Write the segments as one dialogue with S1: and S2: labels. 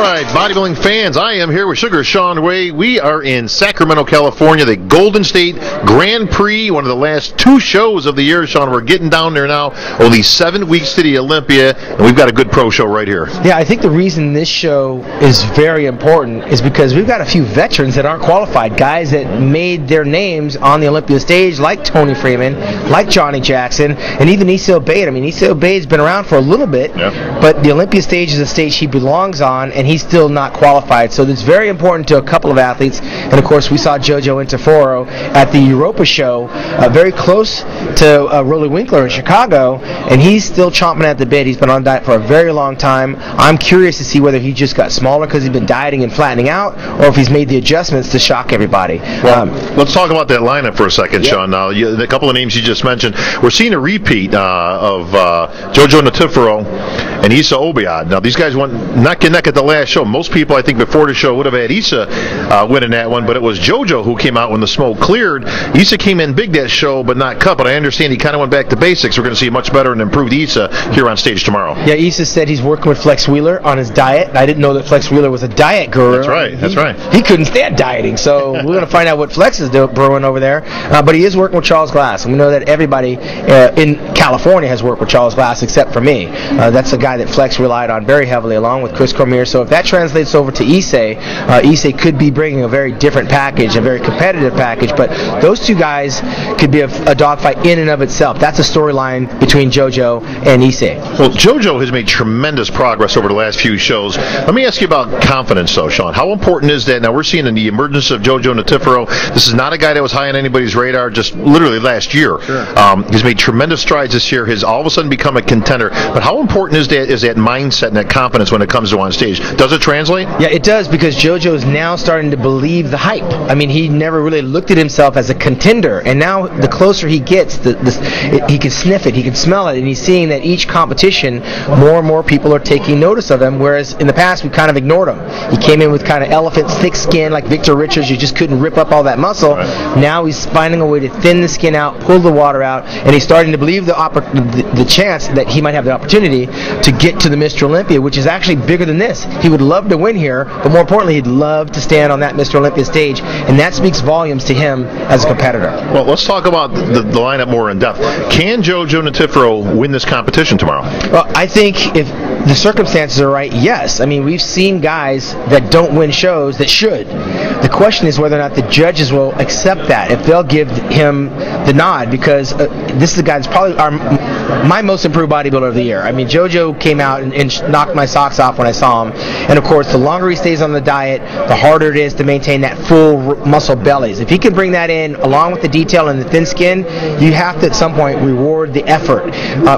S1: right, bodybuilding fans, I am here with Sugar Shawn Way. We are in Sacramento, California, the Golden State Grand Prix, one of the last two shows of the year, Shawn. We're getting down there now, only 7 weeks to the Olympia, and we've got a good pro show right here.
S2: Yeah, I think the reason this show is very important is because we've got a few veterans that aren't qualified, guys that made their names on the Olympia stage, like Tony Freeman, like Johnny Jackson, and even Issa Obeyed. I mean, Issa Obeyed's been around for a little bit, but the Olympia stage is a stage he belongs on, and he's still not qualified. So it's very important to a couple of athletes. And of course, we saw Jojo Interforo at the Europa show, very close to Rolly Winkler in Chicago, and he's still chomping at the bit. He's been on diet for a very long time. I'm curious to see whether he just got smaller because he's been dieting and flattening out, or if he's made the adjustments to shock everybody.
S1: Well, let's talk about that lineup for a second, Shawn. Now, a couple of names you just mentioned. We're seeing a repeat of Jojo Interforo and Issa Obeyed. Now, these guys went neck and neck at the last show. Most people, I think, before the show would have had Issa winning that one, but it was Jojo who came out when the smoke cleared. Issa came in big that show, but not cut. But I understand he kind of went back to basics. We're going to see a much better and improved Issa here on stage tomorrow.
S2: Yeah, Issa said he's working with Flex Wheeler on his diet. I didn't know that Flex Wheeler was a diet guru.
S1: That's right. That's right.
S2: He couldn't stand dieting, so we're going to find out what Flex is brewing over there. But he is working with Charles Glass, and we know that everybody in California has worked with Charles Glass except for me. That's the guy that Flex relied on very heavily, along with Chris Cormier. So if that translates over to Issa could be bringing a very different package, a very competitive package. But those two guys could be a dogfight in and of itself. That's a storyline between Jojo and Issa.
S1: Well, Jojo has made tremendous progress over the last few shows. Let me ask you about confidence, though, Shawn. How important is that? Now, we're seeing in the emergence of Jojo Interforo, this is not a guy that was high on anybody's radar just literally last year.
S2: Sure.
S1: He's made tremendous strides this year. Has all of a sudden become a contender. But how important is that mindset and that confidence when it comes to on stage? Does it translate?
S2: Yeah, it does, because Jojo is now starting to believe the hype. I mean, he never really looked at himself as a contender, and now the closer he gets, he can sniff it, he can smell it, and he's seeing that each competition, more and more people are taking notice of him, whereas in the past we kind of ignored him. He came in with kind of elephant thick skin like Victor Richards. You just couldn't rip up all that muscle. Right. Now he's finding a way to thin the skin out, pull the water out, and he's starting to believe the chance that he might have the opportunity to get to the Mr. Olympia, which is actually bigger than this. He would love to win here, but more importantly, he'd love to stand on that Mr. Olympia stage, and that speaks volumes to him as a competitor.
S1: Well, let's talk about the lineup more in depth. Can Jojo Interforo win this competition tomorrow?
S2: Well, I think if the circumstances are right, yes. I mean, we've seen guys that don't win shows that should. The question is whether or not the judges will accept that, if they'll give him the nod, because this is the guy that's probably my most improved bodybuilder of the year. I mean, Jojo came out and knocked my socks off when I saw him. And of course, the longer he stays on the diet, the harder it is to maintain that full muscle bellies. If he can bring that in, along with the detail and the thin skin, you have to at some point reward the effort,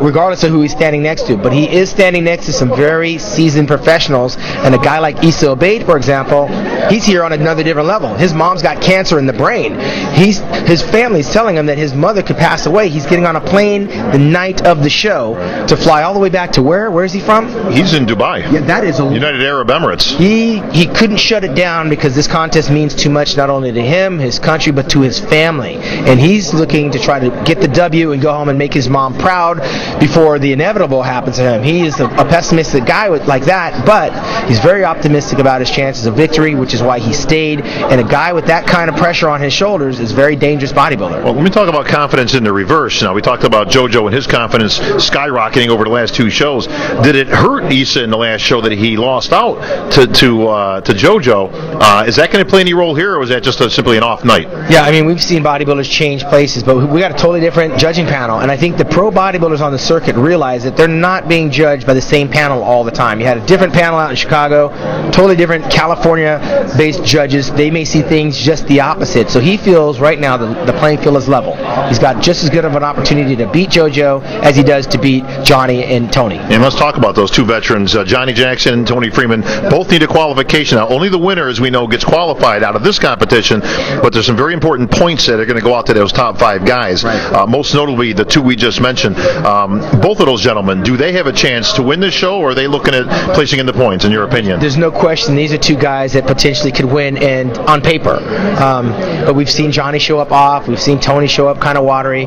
S2: regardless of who he's standing next to. But he is standing next to some very seasoned professionals, and a guy like Issa Obeyed, for example, he's here on another different level. His mom's got cancer in the brain. His family's telling him that his mother could pass away. He's getting on a plane the night of the show to fly all the way back to where? Where is he from?
S1: He's in Dubai.
S2: Yeah, that is
S1: United Arab Emirates.
S2: He couldn't shut it down because this contest means too much, not only to him, his country, but to his family. And he's looking to try to get the W and go home and make his mom proud before the inevitable happens to him. He is a pessimistic guy like that, but he's very optimistic about his chances of victory, which is why he stayed. And a guy with that kind of pressure on his shoulders is a very dangerous bodybuilder.
S1: Well, let me talk about confidence in the reverse. Now, we talked about Jojo and his confidence skyrocketing over the last two shows. Did it hurt Issa in the last show that he lost out to Jojo? Is that going to play any role here, or was that just simply an off night?
S2: Yeah, I mean, we've seen bodybuilders change places, but we got a totally different judging panel, and I think the pro bodybuilders on the circuit realize that they're not being judged by the same panel all the time. You had a different panel out in Chicago, totally different California-based judges. They may see things just the opposite. So he feels right now the playing field is level. He's got just as good of an opportunity to beat Jojo as he does to beat Johnny and Tony.
S1: And let's talk about those two veterans, Johnny Jackson and Tony Freeman. Both need a qualification. Now, only the winner, as we know, gets qualified out of this competition, but there's some very important points that are going to go out to those top five guys. Right. Most notably, the two we just mentioned. Both of those gentlemen, do they have a chance to win this show, or are they looking at placing in the points, in your opinion?
S2: There's no question these are two guys that potentially could win, and on paper. But we've seen Johnny show up off. We've seen Tony show up kind of watery.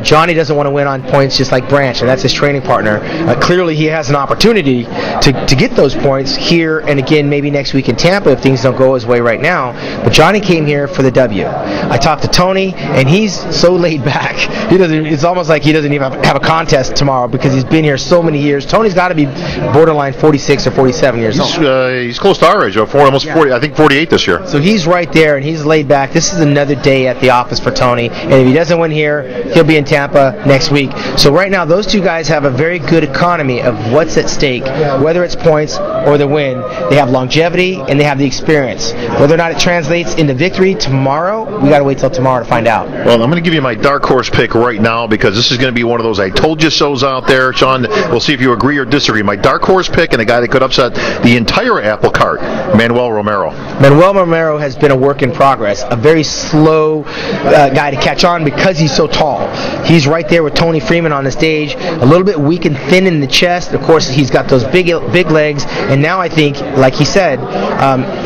S2: Johnny doesn't want to win on points just like Branch, and that's his training partner. Clearly, he has an opportunity to get those points here and again maybe next week in Tampa if things don't go his way right now. But Johnny came here for the W. I talked to Tony, and he's so laid back. It's almost like he doesn't even have a contest tomorrow because he's been here so many years. Tony's got to be borderline 46 or 47 years old.
S1: He's close to our age, almost 40. I think 48 this year.
S2: So he's right there, and he's laid back. This is another day at the office for Tony, and if he doesn't win here, he'll be in Tampa next week. So right now, those two guys have a very good economy of what's at stake, whether it's points or the win. They have longevity, and they have the experience. Whether or not it translates into victory tomorrow, we got to wait till tomorrow to find out.
S1: Well, I'm going to give you my dark horse pick right now because this is going to be one of those I told you so's out there. Sean, we'll see if you agree or disagree. My dark horse pick and a guy that could upset the entire apple cart, Manuel Romero.
S2: Manuel Romero has been a work in progress, a very slow guy to catch on because he's so tall. He's right there with Tony Freeman on the stage, a little bit weak and thin in the chest. Of course, he's got those big legs, and now I think, like he said,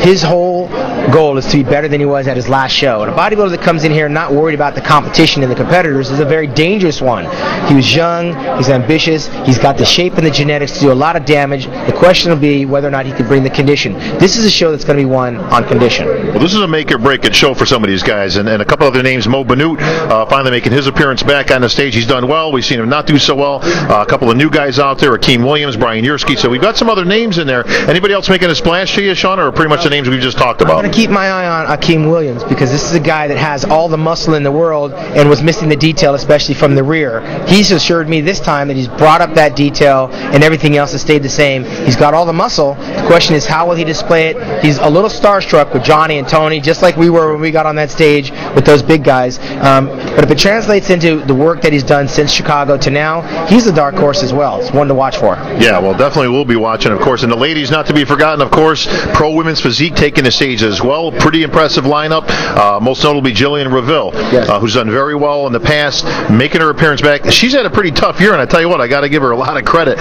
S2: his whole goal is to be better than he was at his last show. And a bodybuilder that comes in here not worried about the competition and the competitors is a very dangerous one. He was young, he's ambitious, he's got the shape and the genetics to do a lot of damage. The question will be whether or not he can bring the condition. This is a show that's going to be won on condition.
S1: Well, this is a make or break it show for some of these guys, and a couple other names. Mo Banut finally making his appearance back on the stage. He's done well. We've seen him not do so well. A couple of new guys out there, Hakeem Williams, Brian Yersky. So we've got some other names in there. Anybody else making a splash to you, Sean, or pretty much the names we've just talked about?
S2: I'm going to keep my eye on Hakeem Williams because this is a guy that has all the muscle in the world and was missing the detail, especially from the rear. He's assured me this time that he's brought up that detail and everything else has stayed the same. He's got all the muscle. The question is, how will he display it? He's a little starstruck with Johnny and Tony, just like we were when we got on that stage with those big guys. But if it translates into the work that he's done since Chicago to now, he's a dark horse as well. It's one to watch for.
S1: Yeah, well, definitely we'll be watching, of course. And the ladies, not to be forgotten, of course, Pro Women's Physique taking the stage as well. Pretty impressive lineup. Most notably Gillian Revill,
S2: yes,
S1: who's done very well in the past, making her appearance back. She's had a pretty tough year, and I tell you what, I got to give her a lot of credit.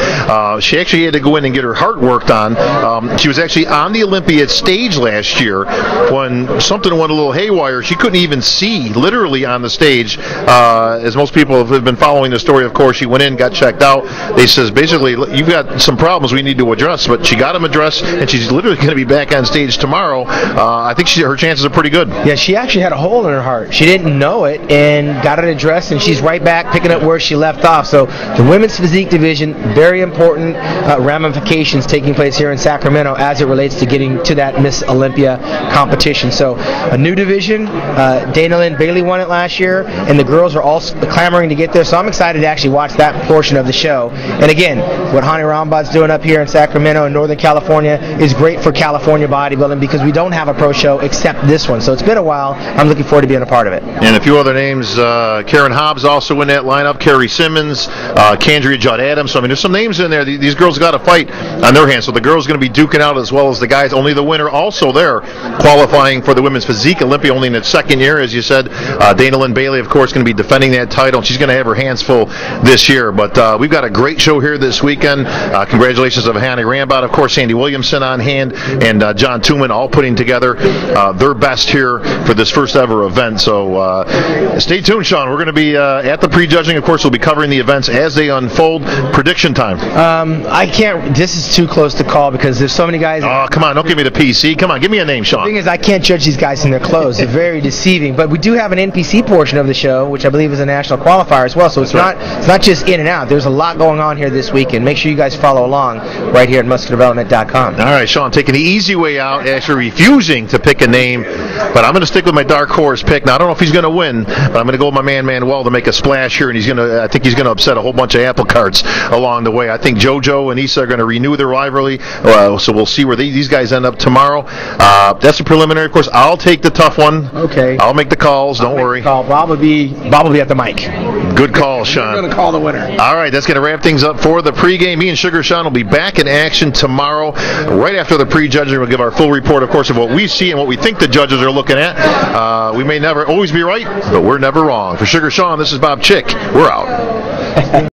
S1: She actually had to go in and get her heart worked on. She was actually on the Olympiad stage last year when something went a little haywire. She couldn't even see, literally, on the stage. As most people have been following the story, of course, she went in, got checked out. They says, basically, you've got some problems we need to address, but she got them addressed, and she's literally going to be back on stage tomorrow. I think her chances are pretty good.
S2: Yeah, she actually had a hole in her heart. She didn't know it and got it addressed, and she's right back picking up where she left off. So the women's physique division, very important ramifications taking place here in Sacramento as it relates to getting to that Miss Olympia competition. So a new division. Dana Lynn Bailey won it last year, and the girls are all clamoring to get there. So I'm excited to actually watch that portion of the show. And again, what Hani Rambad's doing up here in Sacramento and Northern California is great for California bodybuilding because we don't have a pro show except this one. So it's been a while. I'm looking forward to being a part of it.
S1: And a few other names. Karen Hobbs also in that lineup. Carrie Simmons, Candria Judd Adams. So, I mean, there's some names in there. These girls got to fight on their hands. So the girls going to be duking out as well as the guys. Only the winner also there qualifying for the Women's Physique Olympia only in its second year, as you said. Dana Lynn Bailey, of course, going to be defending that title. She's going to have her hands full this year. But we've got a great show here this weekend. Congratulations to Hani Rambod, of course, Sandy Williamson on hand, and John Tooman all putting together their best here for this first ever event. So stay tuned, Sean. We're going to be at the prejudging. Of course, we'll be covering the events as they unfold. Prediction time.
S2: I can't. This is too close to call because there's so many guys.
S1: Oh, come on. Don't give me the PC. Come on. Give me a name, Sean.
S2: The thing is, I can't judge these guys in their clothes. They're very deceiving. But we do have an NPC portion of the show, which I believe is a national qualifier as well. So it's not just in and out. There's a lot going on here this weekend. Make sure you guys follow along right here at musculardevelopment.com.
S1: All right, Sean, taking the easy way out, actually refusing to pick a name, but I'm going to stick with my dark horse pick. Now, I don't know if he's going to win, but I'm going to go with my man Manuel to make a splash here, and I think he's going to upset a whole bunch of apple carts along the way. I think Jojo and Issa are going to renew their rivalry, so we'll see where these guys end up tomorrow. That's a preliminary, of course. I'll take the tough one.
S2: Okay.
S1: I'll make the calls. Don't worry.
S2: Bob will be at the mic.
S1: Good call, Sean.
S2: You're going to call the winner.
S1: All right, that's going to wrap things up for the pregame. Me and Sugar Sean will be back in action tomorrow, right after the prejudging. We'll give our full report, of course, of what we see and what we think the judges are looking at. We may never always be right, but we're never wrong. For Sugar Sean, this is Bob Chick. We're out.